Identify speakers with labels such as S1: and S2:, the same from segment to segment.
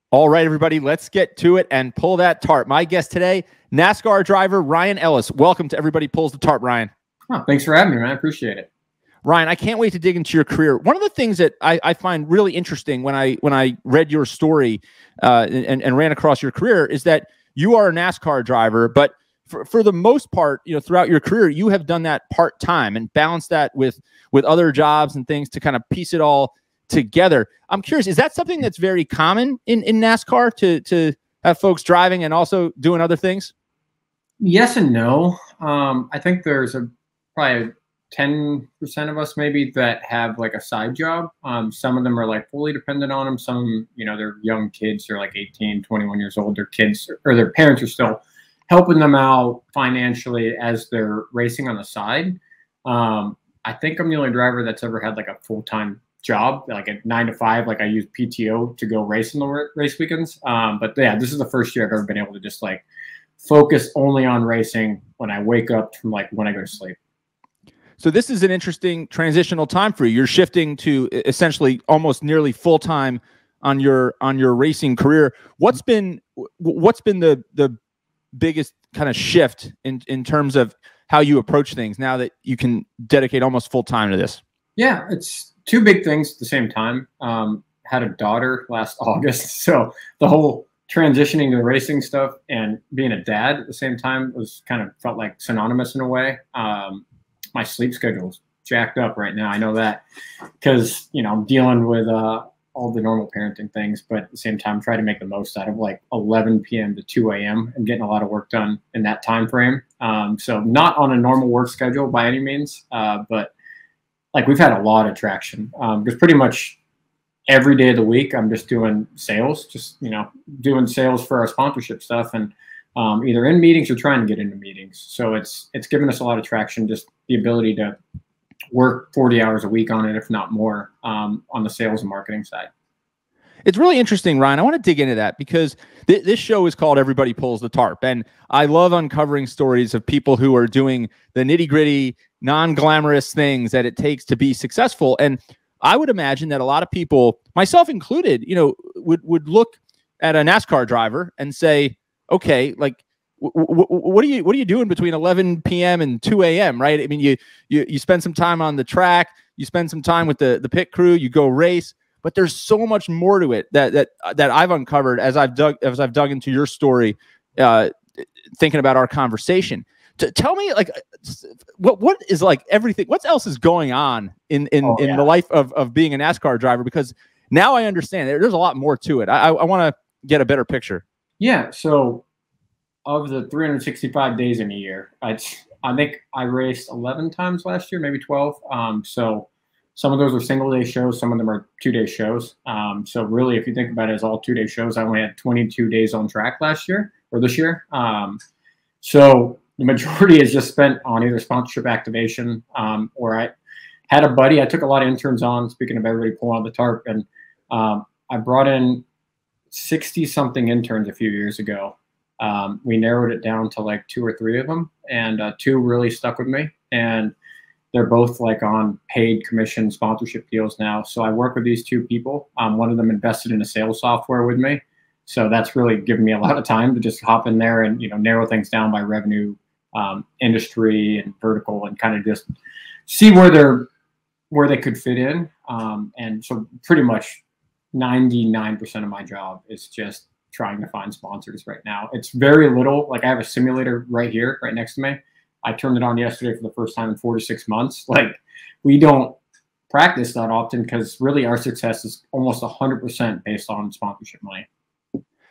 S1: All right, everybody, let's get to it and pull that tarp. My guest today, NASCAR driver Ryan Ellis. Welcome to Everybody Pulls the Tarp, Ryan.
S2: Oh, thanks for having me, man. I appreciate it.
S1: Ryan, I can't wait to dig into your career. One of the things that I find really interesting when I read your story and ran across your career is that you are a NASCAR driver, but for the most part, throughout your career, you have done that part-time and balanced that with other jobs and things to kind of piece it all together. I'm curious, is that something that's very common in NASCAR to have folks driving and also doing other things?
S2: Yes and no. I think there's probably 10% of us maybe that have like a side job. Some of them are like fully dependent on them. Some, they're young kids. They're like 18, 21 years old. Their kids or their parents are still helping them out financially as they're racing on the side. I think I'm the only driver that's ever had like a full-time job, like a 9 to 5. Like I use PTO to go race in the race weekends. But yeah, this is the first year I've ever been able to just like focus only on racing when I wake up from like when I go to sleep.
S1: So this is an interesting transitional time for you. You're shifting to essentially almost nearly full time on your racing career. What's been the biggest kind of shift in terms of how you approach things now that you can dedicate almost full time to this?
S2: Yeah, it's two big things at the same time. Had a daughter last August, so the whole transitioning to the racing stuff and being a dad at the same time was kind of felt like synonymous in a way. My sleep schedule is jacked up right now. I know that because, I'm dealing with all the normal parenting things, but at the same time, try to make the most out of like 11 p.m. to 2 a.m. and getting a lot of work done in that time frame. So not on a normal work schedule by any means, but like we've had a lot of traction because pretty much every day of the week, I'm just doing sales, doing sales for our sponsorship stuff and either in meetings or trying to get into meetings. So it's given us a lot of traction, just the ability to work 40 hours a week on it, if not more, on the sales and marketing side.
S1: It's really interesting, Ryan. I want to dig into that because this show is called Everybody Pulls the Tarp. And I love uncovering stories of people who are doing the nitty-gritty, non-glamorous things that it takes to be successful. And I would imagine that a lot of people, myself included, would look at a NASCAR driver and say, okay, like, what are you doing between 11 p.m. and 2 a.m., right? I mean, you spend some time on the track, you spend some time with the pit crew, you go race, but there's so much more to it that I've uncovered as I've dug into your story, thinking about our conversation. Tell me, like, what is like everything? What else is going on in the life of being a NASCAR driver? Because now I understand there's a lot more to it. I want to get a better picture.
S2: Yeah. So of the 365 days in a year, I think I raced 11 times last year, maybe 12. So some of those are single-day shows. Some of them are 2-day shows. So really, if you think about it as all 2-day shows, I only had 22 days on track last year or this year. So the majority is just spent on either sponsorship activation or I had a buddy. I took a lot of interns on, speaking of everybody pulling on the tarp, and I brought in 60-something interns a few years ago. We narrowed it down to like 2 or 3 of them, and 2 really stuck with me. And they're both like on paid commission sponsorship deals now. So I work with these 2 people. One of them invested in a sales software with me. So that's really given me a lot of time to just hop in there and, narrow things down by revenue, industry and vertical, and kind of just see where they could fit in. And so pretty much 99% of my job is just trying to find sponsors right now. It's very little. Like I have a simulator right here, right next to me. I turned it on yesterday for the first time in 4 to 6 months. Like we don't practice that often because really our success is almost 100% based on sponsorship money.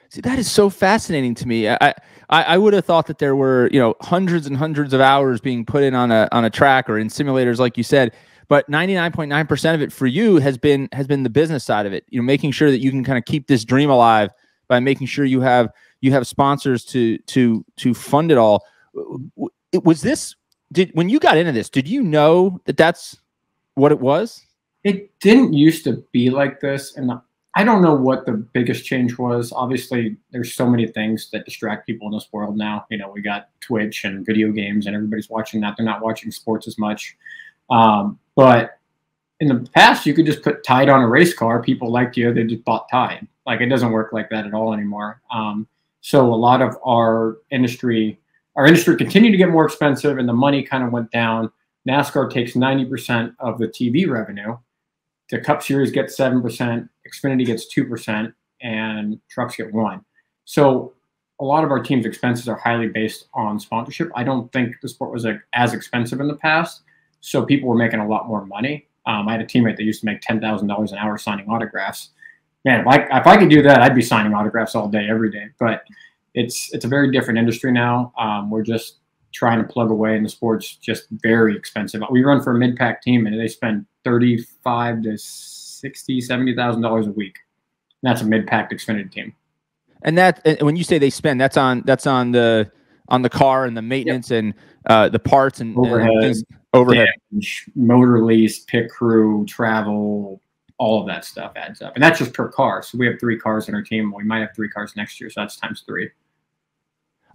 S1: See, that is so fascinating to me. I would have thought that there were, hundreds and hundreds of hours being put in on a track or in simulators, like you said, but 99.9% of it for you has been the business side of it. Making sure that you can kind of keep this dream alive by making sure you have sponsors to fund it all. When you got into this, did you know that that's what it was?
S2: It didn't used to be like this, and I don't know what the biggest change was. Obviously, there's so many things that distract people in this world now. We got Twitch and video games, and everybody's watching that. They're not watching sports as much. But in the past, you could just put Tide on a race car. People liked you. They just bought Tide. Like, it doesn't work like that at all anymore. So a lot of our industry continued to get more expensive, and the money kind of went down. NASCAR takes 90% of the TV revenue. The Cup Series gets 7%, Xfinity gets 2%, and trucks get 1%. So a lot of our team's expenses are highly based on sponsorship. I don't think the sport was as expensive in the past, so people were making a lot more money. I had a teammate that used to make $10,000 an hour signing autographs. Man, if I could do that, I'd be signing autographs all day, every day. But it's a very different industry now. We're just trying to plug away, and the sport's just very expensive. We run for a mid-pack team, and they spend $35,000 to $60,000, $70,000 a week. And that's a mid-packed Xfinity team.
S1: And when you say they spend, that's on the car and the maintenance, yep, and the parts and
S2: overhead,
S1: and things, overhead,
S2: damage, motor lease, pit crew, travel. All of that stuff adds up. And that's just per car. So we have 3 cars in our team. We might have 3 cars next year. So that's times 3.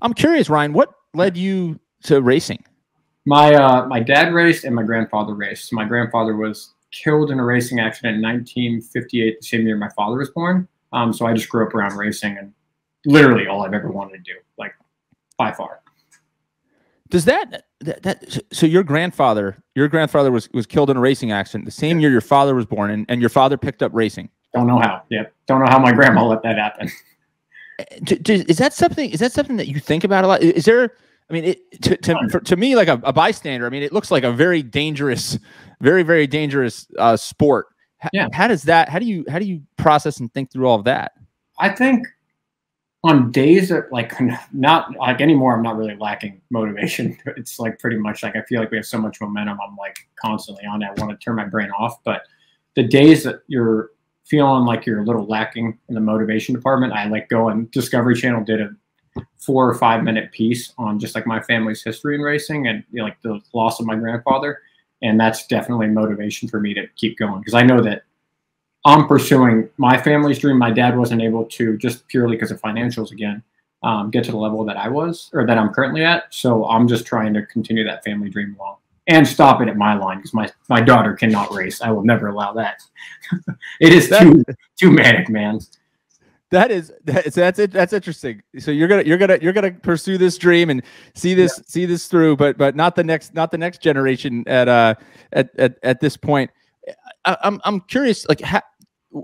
S1: I'm curious, Ryan, what led you to racing?
S2: My dad raced and my grandfather raced. My grandfather was killed in a racing accident in 1958, the same year my father was born. So I just grew up around racing, and literally all I've ever wanted to do, like, by far.
S1: Does so your grandfather was killed in a racing accident the same year your father was born, and your father picked up racing? Don't know how.
S2: Yep. Don't know how my grandma let that happen.
S1: Is that something that you think about a lot? Is there, I mean, to me, like a bystander, I mean, it looks like a very dangerous, very, very dangerous sport.
S2: Yeah.
S1: How do you process and think through all of that?
S2: I think on days that, like, not like anymore, I'm not really lacking motivation. It's like pretty much like I feel like we have so much momentum. I'm like constantly on it. I want to turn my brain off. But the days that you're feeling like you're a little lacking in the motivation department, I like go, and Discovery Channel did a 4 or 5 minute piece on just like my family's history in racing, and, you know, like the loss of my grandfather. And that's definitely motivation for me to keep going, because I know that I'm pursuing my family's dream. My dad wasn't able to, just purely because of financials again, get to the level that I was, or that I'm currently at. So I'm just trying to continue that family dream along and stop it at my line, because my daughter cannot race. I will never allow that. It is too manic, man.
S1: That's interesting. So you're gonna pursue this dream and see this through, but not the next generation at this point. I'm curious, like,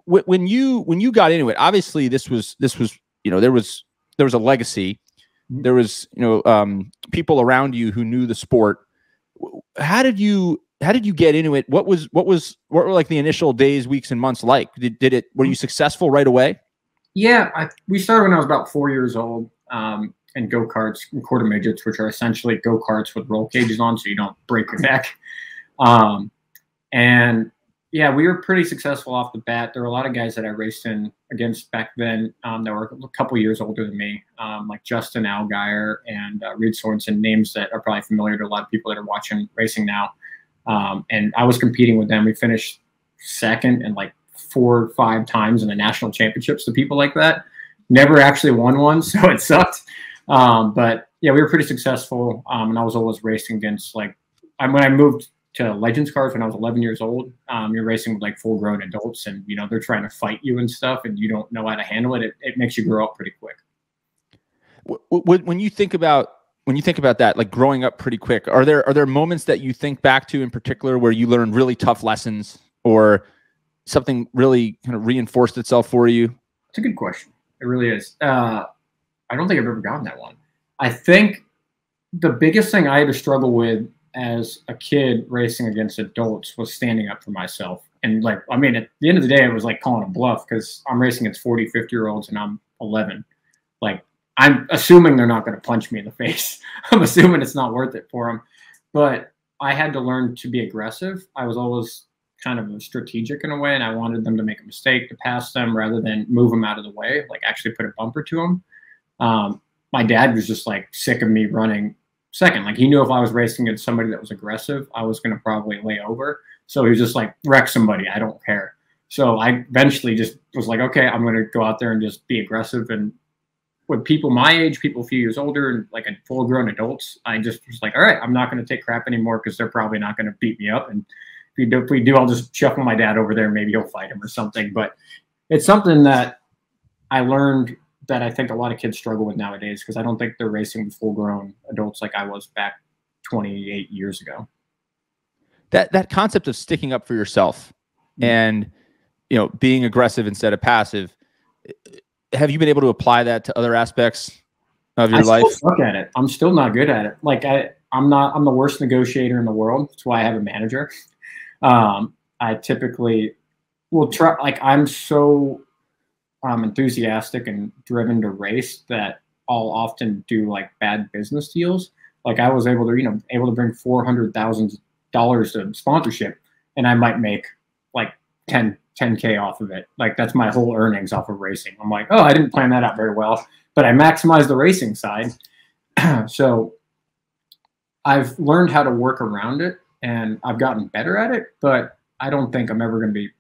S1: when you got into it, obviously this was, you know, there was a legacy, there was, you know, people around you who knew the sport. How did you get into it? What were like the initial days, weeks, and months like? Were you successful right away?
S2: Yeah, we started when I was about 4 years old, in go-karts and quarter midgets, which are essentially go-karts with roll cages on, so you don't break your neck. And yeah, we were pretty successful off the bat. There were a lot of guys that I raced against back then that were a couple years older than me, like Justin Allgaier and Reed Sorensen, names that are probably familiar to a lot of people that are watching racing now. And I was competing with them. We finished second and like 4 or 5 times in the national championships to people like that. Never actually won one, so it sucked. But yeah, we were pretty successful. And I was always racing against, like, when I moved to Legends cars when I was 11 years old, you're racing with like full-grown adults, and, you know, they're trying to fight you and stuff, and you don't know how to handle it. It makes you grow up pretty quick.
S1: When you think about that, like growing up pretty quick, are there moments that you think back to in particular where you learned really tough lessons, or something really kind of reinforced itself for you?
S2: It's a good question. It really is. I don't think I've ever gotten that one. I think the biggest thing I had to struggle with as a kid racing against adults was standing up for myself. And, like, I mean, at the end of the day, it was like calling a bluff, because I'm racing against 40, 50-year-olds and I'm 11. Like, I'm assuming they're not going to punch me in the face. I'm assuming it's not worth it for them. But I had to learn to be aggressive. I was always kind of strategic in a way, and I wanted them to make a mistake to pass them rather than move them out of the way, like actually put a bumper to them. My dad was just like sick of me running second. Like, he knew if I was racing against somebody that was aggressive, I was going to probably lay over. So he was just like, wreck somebody, I don't care. So I eventually just was like, okay, I'm going to go out there and just be aggressive. And with people my age, people a few years older, and like full-grown adults, I just was like, all right, I'm not going to take crap anymore, because they're probably not going to beat me up. And if we do, I'll just shuffle my dad over there. Maybe he'll fight him or something. But it's something that I learned that I think a lot of kids struggle with nowadays, because I don't think they're racing with full-grown adults like I was back 28 years ago.
S1: That concept of sticking up for yourself and, you know, being aggressive instead of passive. Have you been able to apply that to other aspects of your life?
S2: I still suck at it. I'm still not good at it. Like I'm the worst negotiator in the world. That's why I have a manager. I typically will try, like I'm so enthusiastic and driven to race that I'll often do like bad business deals. Like I was able to bring $400,000 to sponsorship, and I might make like 10K off of it. Like that's my whole earnings off of racing. I'm like, oh, I didn't plan that out very well, but I maximized the racing side. So I've learned how to work around it, and I've gotten better at it, but I don't think I'm ever going to be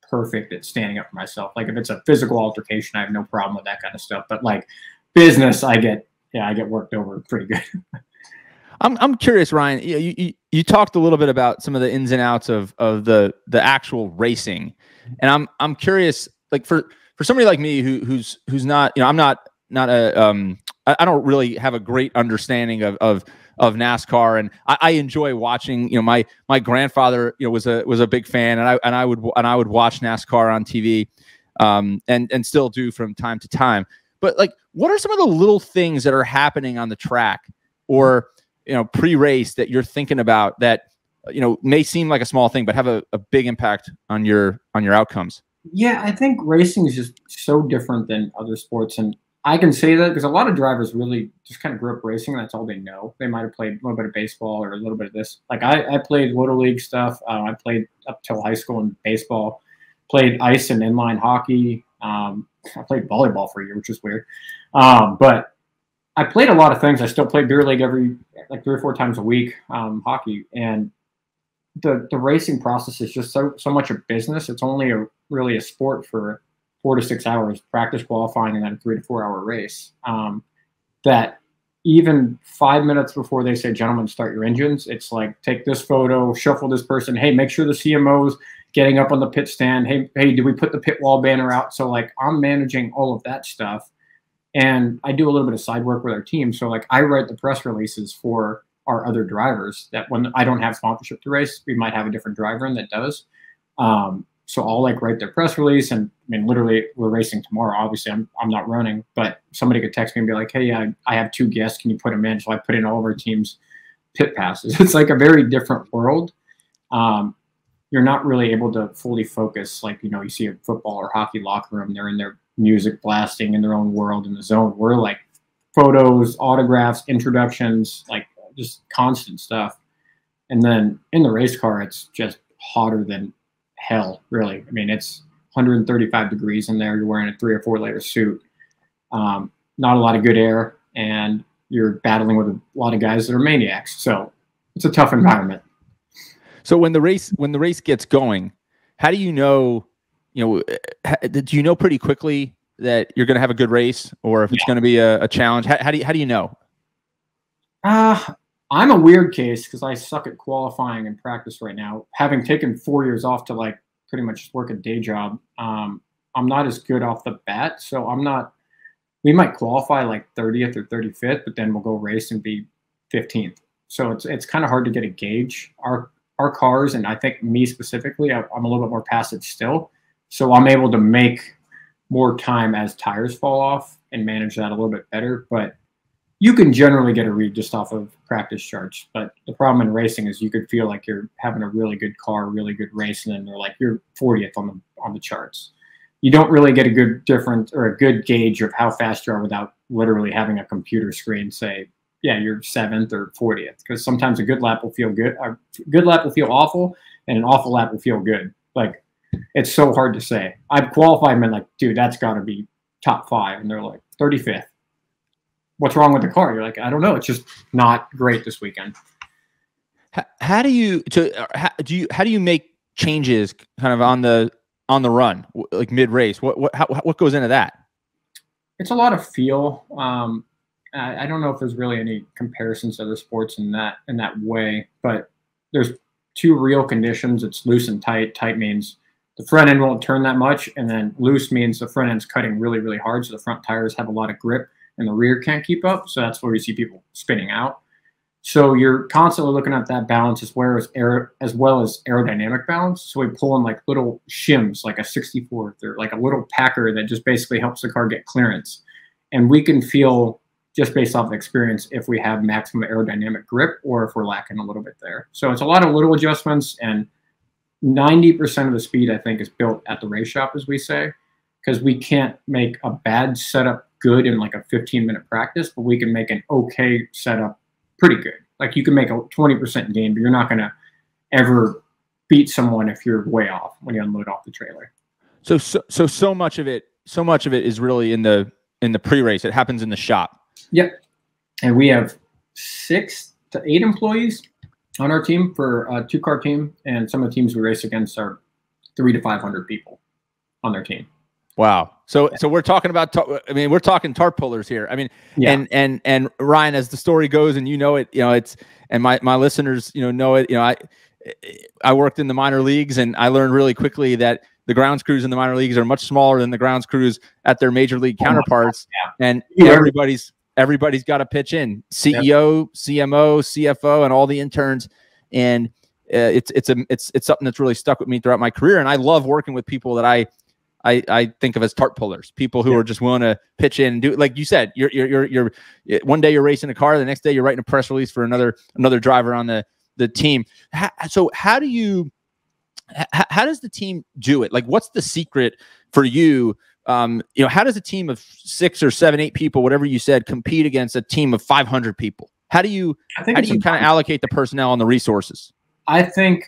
S2: perfect at standing up for myself. Like if it's a physical altercation, I have no problem with that kind of stuff. But like business, I get worked over pretty good.
S1: I'm curious, Ryan. You talked a little bit about some of the ins and outs of the actual racing, and I'm curious, like for somebody like me who's not, you know, I'm not I don't really have a great understanding of NASCAR, and I enjoy watching. You know, my grandfather, you know, was a big fan, and I would watch NASCAR on TV, and still do from time to time. But like, what are some of the little things that are happening on the track, or you know, pre-race that you're thinking about that, you know, may seem like a small thing, but have a big impact on your outcomes?
S2: Yeah, I think racing is just so different than other sports. And I can say that because a lot of drivers really just kind of grew up racing. And that's all they know. They might have played a little bit of baseball or a little bit of this. Like I played Little League stuff. I played up till high school in baseball, played ice and inline hockey. I played volleyball for a year, which is weird. But I played a lot of things. I still play beer league like 3 or 4 times a week, hockey. And the racing process is just so much a business. It's only really a sport for 4 to 6 hours, practice, qualifying, and then a 3 to 4 hour race. That even 5 minutes before they say, gentlemen, start your engines, it's like, take this photo, shuffle this person. Hey, make sure the CMO's getting up on the pit stand. Hey, did we put the pit wall banner out? So like I'm managing all of that stuff. And I do a little bit of side work with our team. So like I write the press releases for our other drivers, that when I don't have sponsorship to race, we might have a different driver in that does. So I'll like write their press release, and I mean, literally we're racing tomorrow. Obviously I'm not running, but somebody could text me and be like, hey, I have 2 guests. Can you put them in? So I put in all of our team's pit passes. It's like a very different world. You're not really able to fully focus. Like, you know, you see a football or hockey locker room, they're in their music blasting in their own world in the zone. We're like photos, autographs, introductions, like just constant stuff. And then in the race car, it's just hotter than hell, really. I mean, it's 135 degrees in there. You're wearing a 3 or 4 layer suit. Not a lot of good air, and you're battling with a lot of guys that are maniacs. So it's a tough environment.
S1: So when the race gets going, how do you know? You know, do you know pretty quickly that you're going to have a good race, or if it's going to be a challenge? How do you know?
S2: I'm a weird case because I suck at qualifying and practice right now. Having taken 4 years off to like pretty much work a day job, I'm not as good off the bat. So I'm not. We might qualify like 30th or 35th, but then we'll go race and be 15th. So it's kind of hard to get a gauge. Our cars, and I think me specifically, I'm a little bit more passive still. So I'm able to make more time as tires fall off and manage that a little bit better. But you can generally get a read just off of practice charts. But the problem in racing is you could feel like you're having a really good car, really good race, and then they're like you're 40th on the charts. You don't really get a good difference or a good gauge of how fast you are without literally having a computer screen say, yeah, you're 7th or 40th. Because sometimes a good lap will feel good. A good lap will feel awful, and an awful lap will feel good. Like, it's so hard to say. I've qualified and been like, dude, that's got to be top 5. And they're like, 35th. What's wrong with the car? You're like, I don't know. It's just not great this weekend.
S1: How do you make changes kind of on the run, like mid race? What goes into that?
S2: It's a lot of feel. I don't know if there's really any comparisons to other sports in that way, but there's two real conditions. It's loose and tight. Tight means the front end won't turn that much, and then loose means the front end's cutting really, really hard, so the front tires have a lot of grip, and the rear can't keep up. So that's where you see people spinning out. So you're constantly looking at that balance as well as aerodynamic balance. So we pull in like little shims, like a 64th or like a little packer that just basically helps the car get clearance. And we can feel, just based off of experience, if we have maximum aerodynamic grip or if we're lacking a little bit there. So it's a lot of little adjustments, and 90% of the speed, I think, is built at the race shop, as we say, because we can't make a bad setup good in like a 15-minute practice, but we can make an okay setup pretty good. Like you can make a 20% gain, but you're not going to ever beat someone if you're way off when you unload off the trailer.
S1: So much of it is really in the pre-race. It happens in the shop.
S2: Yep. And we have 6 to 8 employees on our team for a 2-car team, and some of the teams we race against are 300 to 500 people on their team.
S1: Wow. So we're talking about, we're talking tarp pullers here. I mean, yeah. And Ryan, as the story goes, and and my listeners, know it, I worked in the minor leagues, and I learned really quickly that the grounds crews in the minor leagues are much smaller than the grounds crews at their major league counterparts. Yeah. And everybody's got to pitch in, CEO, CMO, CFO, and all the interns. And it's something that's really stuck with me throughout my career. And I love working with people that I think of as tarp pullers, people who are just willing to pitch in and do, like you said, you're one day you're racing a car, the next day you're writing a press release for another driver on the team. So how does the team do it? Like, what's the secret for you? How does a team of 6 or 7, 8 people, whatever you said, compete against a team of 500 people? How do you kind of allocate the personnel and the resources?
S2: I think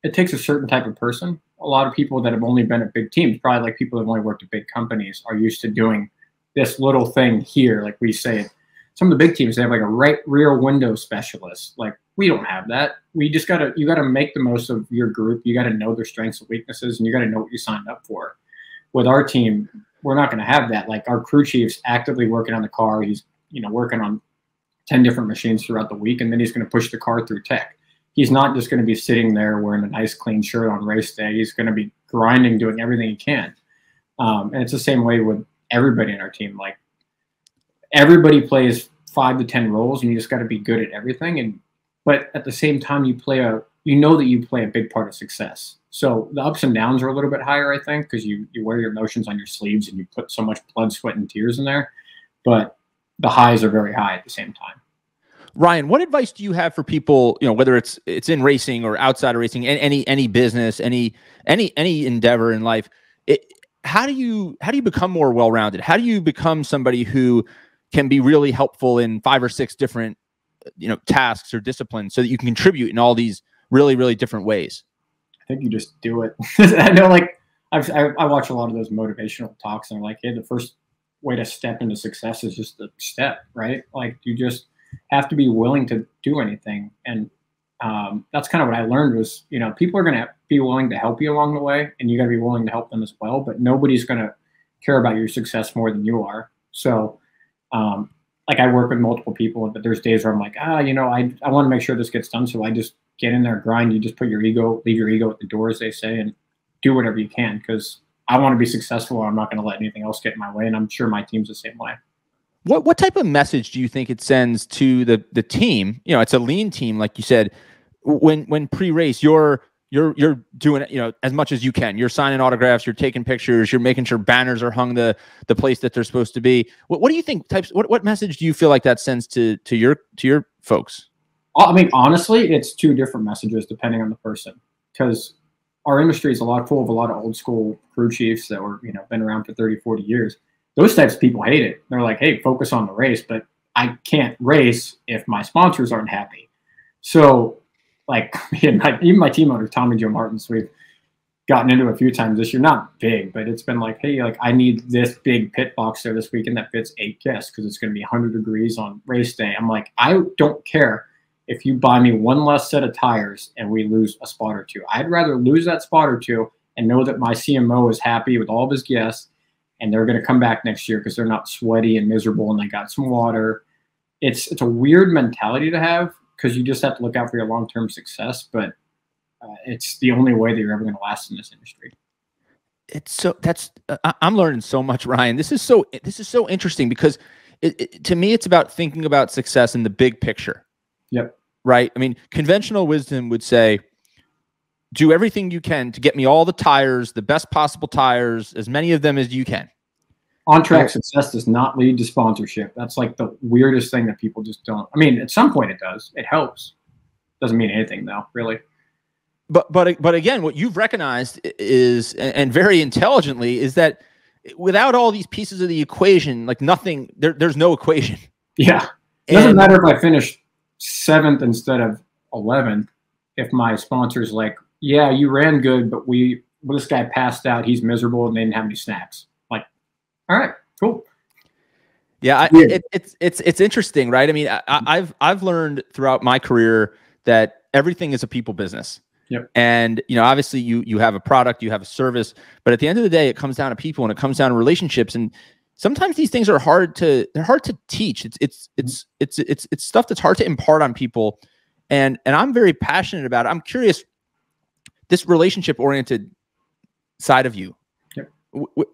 S2: it takes a certain type of person. A lot of people that have only been at big teams, probably like people that have only worked at big companies, are used to doing this little thing here. Like we say, some of the big teams, they have like a rear window specialist. Like we don't have that. You gotta make the most of your group. You gotta know their strengths and weaknesses, and you gotta know what you signed up for. With our team, we're not going to have that. Like our crew chief's actively working on the car. He's, working on 10 different machines throughout the week, and then he's going to push the car through tech. He's not just going to be sitting there wearing a nice clean shirt on race day. He's going to be grinding, doing everything he can. And it's the same way with everybody in our team. Like everybody plays 5 to 10 roles, and you just got to be good at everything. But at the same time, you play a big part of success. So the ups and downs are a little bit higher, I think, because you wear your emotions on your sleeves and you put so much blood, sweat, and tears in there. But the highs are very high at the same time.
S1: Ryan, what advice do you have for people, whether it's in racing or outside of racing, any business, any endeavor in life? How do you become more well-rounded? How do you become somebody who can be really helpful in 5 or 6 different tasks or disciplines so that you can contribute in all these really, really different ways?
S2: I think you just do it. I know, like I watch a lot of those motivational talks, and they're like, hey, the first way to step into success is just the step, right? Like you just have to be willing to do anything. And that's kind of what I learned was, people are going to be willing to help you along the way, and you got to be willing to help them as well, but nobody's going to care about your success more than you are. So, like I work with multiple people, but there's days where I'm like, I want to make sure this gets done. So I just get in there, grind. You just leave your ego at the door, as they say, and do whatever you can, because I want to be successful. I'm not going to let anything else get in my way. And I'm sure my team's the same way.
S1: What type of message do you think it sends to the team? It's a lean team, like you said, when pre-race, you're doing it, as much as you can. You're signing autographs, you're taking pictures, you're making sure banners are hung the place that they're supposed to be. What do you think what message do you feel like that sends to your folks?
S2: I mean, honestly, it's 2 different messages depending on the person, because our industry is full of a lot of old school crew chiefs that were, been around for 30, 40 years. Those types of people hate it. They're like, hey, focus on the race, but I can't race if my sponsors aren't happy. So like even my team owner, Tommy Joe Martins, we've gotten into a few times this year, not big, but it's been like, hey, like I need this big pit box there this weekend that fits 8 guests because it's going to be 100 degrees on race day. I'm like, I don't care if you buy me 1 less set of tires and we lose a spot or 2. I'd rather lose that spot or 2 and know that my CMO is happy with all of his guests and they're going to come back next year because they're not sweaty and miserable and they got some water. It's a weird mentality to have because you just have to look out for your long-term success. But it's the only way that you're ever going to last in this industry.
S1: It's so I'm learning so much, Ryan. This is so interesting because to me, it's about thinking about success in the big picture.
S2: Yep.
S1: Right. I mean, conventional wisdom would say, do everything you can to get me all the tires, the best possible tires, as many of them as you can.
S2: On-track success does not lead to sponsorship. That's like the weirdest thing that people just don't. I mean, at some point it does. It helps. Doesn't mean anything though, really.
S1: But again, what you've recognized is, and very intelligently, is that without all these pieces of the equation, like nothing, there's no equation.
S2: Yeah. It doesn't matter if I finish 7th instead of 11th. If my sponsor's like, yeah, you ran good, but this guy passed out, he's miserable, and they didn't have any snacks. Like, all right, cool.
S1: Yeah, it's interesting, right? I mean, I've learned throughout my career that everything is a people business.
S2: Yep.
S1: And obviously you have a product, you have a service, but at the end of the day, it comes down to people and it comes down to relationships. And sometimes these things are hard to teach. It's stuff that's hard to impart on people. And I'm very passionate about it. I'm curious, this relationship oriented side of you.
S2: Yep.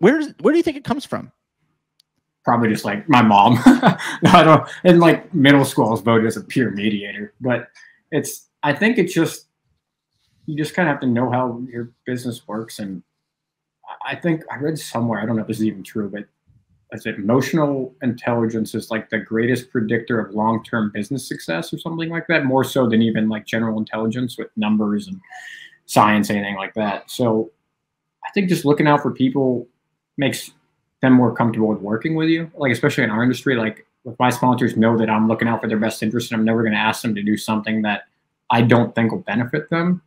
S1: Where do you think it comes from?
S2: Probably just like my mom. No, I don't. In like middle school, I was voted as a peer mediator, but I think it's just, you just kind of have to know how your business works. And I think I read somewhere, I don't know if this is even true, but I said emotional intelligence is like the greatest predictor of long-term business success or something like that, more so than even like general intelligence with numbers and science, anything like that. So I think just looking out for people makes them more comfortable with working with you. Like, especially in our industry, like if my sponsors know that I'm looking out for their best interest and I'm never going to ask them to do something that I don't think will benefit them,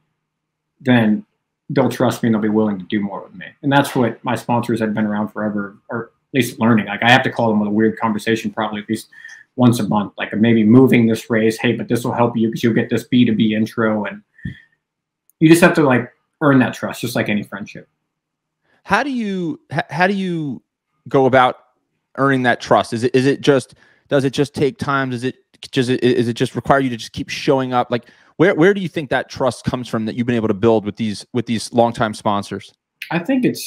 S2: then they'll trust me and they'll be willing to do more with me. And that's what my sponsors have been around forever, or at least learning. Like I have to call them with a weird conversation probably at least once a month, like maybe moving this race. Hey, but this will help you because you'll get this B2B intro. And you just have to like earn that trust, just like any friendship.
S1: How do you go about earning that trust? Does it just take time? Does it just require you to just keep showing up? Like where do you think that trust comes from that you've been able to build with these longtime sponsors?
S2: I think it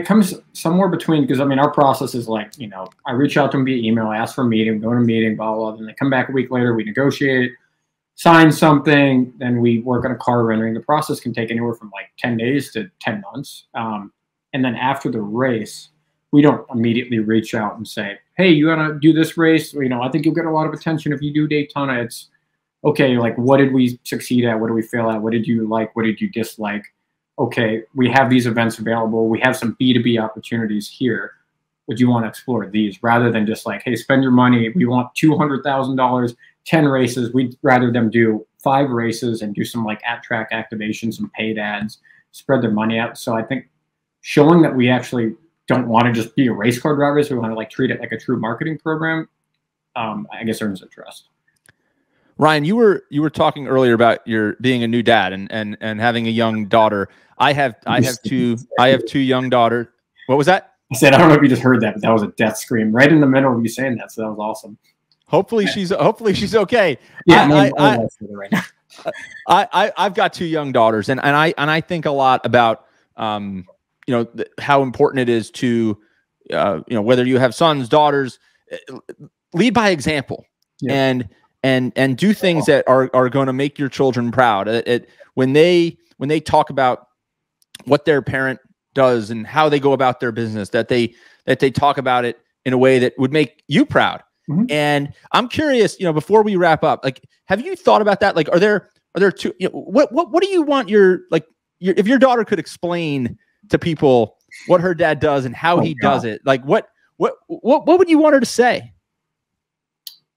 S2: comes somewhere between, because I mean, our process is like, I reach out to them via email, I ask for a meeting, go to a meeting, blah, blah, blah. Then they come back a week later, we negotiate, sign something, then we work on a car rendering. The process can take anywhere from like 10 days to 10 months. And then after the race, we don't immediately reach out and say, hey, you want to do this race? I think you'll get a lot of attention if you do Daytona. It's okay. Like, what did we succeed at? What did we fail at? What did you like? What did you dislike? Okay, we have these events available. We have some B2B opportunities here. Would you want to explore these? Rather than just like, hey, spend your money. We want $200,000, 10 races. We'd rather them do 5 races and do some like at-track activations, some paid ads, spread their money out. So I think showing that we actually don't want to just be a race car drivers, we want to like treat it like a true marketing program, I guess earns their trust.
S1: Ryan, you were talking earlier about your being a new dad and having a young daughter. I have two young daughters. What was that?
S2: I said, I don't know if you just heard that, but that was a death scream right in the middle of you saying that. So that was awesome.
S1: Hopefully she's okay.
S2: Yeah,
S1: I've got 2 young daughters, and I think a lot about how important it is to whether you have sons, daughters, lead by example. Yeah. And do things that are going to make your children proud. When they talk about what their parent does and how they go about their business, that they talk about it in a way that would make you proud. Mm-hmm. And I'm curious, before we wrap up, like, have you thought about that? Like, are there 2? What do you want if your daughter could explain to people what her dad does and how he does it? Like, what would you want her to say?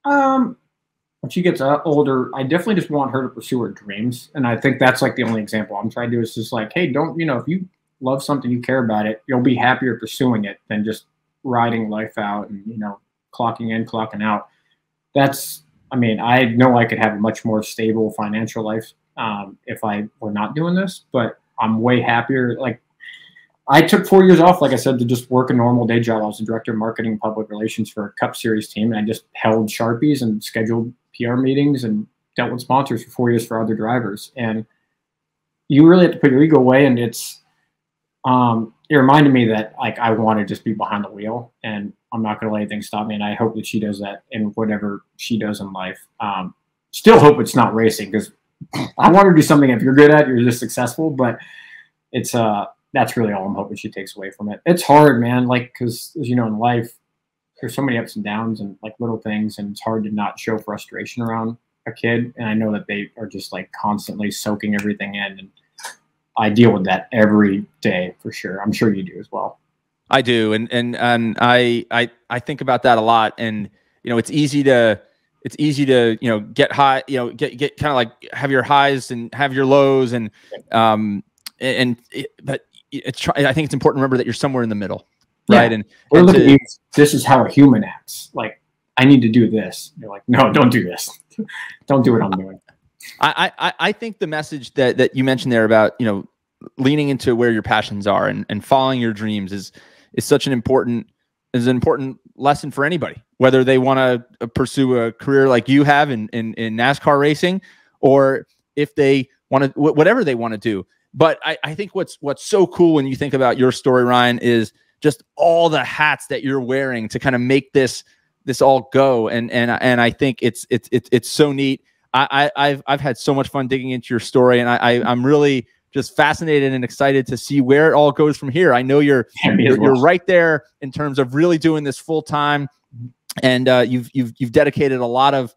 S2: When she gets older, I definitely just want her to pursue her dreams. And I think that's like the only example I'm trying to do is just like, hey, don't, if you love something, you care about it, you'll be happier pursuing it than just riding life out and, clocking in, clocking out. I know I could have a much more stable financial life if I were not doing this, but I'm way happier. Like, I took 4 years off, like I said, to just work a normal day job. I was the director of marketing and public relations for a Cup Series team, and I just held Sharpies and scheduled PR meetings and dealt with sponsors for 4 years for other drivers, and you really have to put your ego away. And it reminded me that like I want to just be behind the wheel, and I'm not going to let anything stop me. And I hope that she does that in whatever she does in life. Still hope it's not racing, because I want her to do something. If you're good at it, you're just successful. But it's that's really all I'm hoping she takes away from it. It's hard, man. Like, because as you know, in life, there's so many ups and downs and like little things, and it's hard to not show frustration around a kid. And I know that they are just like constantly soaking everything in, and I deal with that every day for sure. I'm sure you do as well.
S1: I do, and I think about that a lot. And you know, it's easy to get high, get kind of like have your highs and have your lows, and but I think it's important to remember that you're somewhere in the middle, right?
S2: And look at you. This is how a human acts. Like, I need to do this. You're like, no, don't do this. Don't do what I'm doing.
S1: I think the message that you mentioned there about, leaning into where your passions are and following your dreams is such an important lesson for anybody, whether they want to pursue a career like you have in NASCAR racing, or if they want to, whatever they want to do. But I think what's so cool when you think about your story, Ryan, is just all the hats that you're wearing to kind of make this all go. And I think it's so neat. I've had so much fun digging into your story, and I'm really just fascinated and excited to see where it all goes from here. I know you're right there in terms of really doing this full time, and you've dedicated a lot of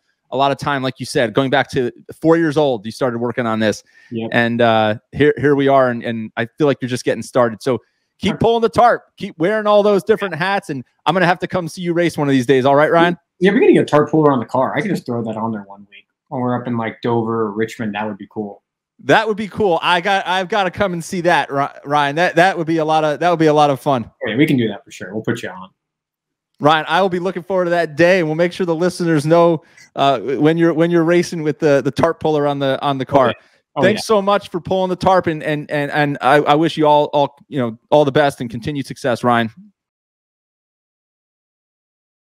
S1: time, like you said, going back to 4 years old, you started working on this.
S2: Yep.
S1: And here we are, and I feel like you're just getting started. So keep pulling the tarp, keep wearing all those different hats, and I'm gonna have to come see you race one of these days. All right, Ryan?
S2: Yeah, we're gonna get a tarp puller on the car. I can just throw that on there one week when we're up in like Dover or Richmond. That would be cool.
S1: That would be cool. I've got to come and see that, Ryan. That would be a lot of fun.
S2: Okay, we can do that for sure. We'll put you on.
S1: Ryan, I will be looking forward to that day, and we'll make sure the listeners know when you're racing with the tarp puller on the car.
S2: Okay.
S1: Thanks so much for pulling the tarp, and I wish you all the best and continued success, Ryan.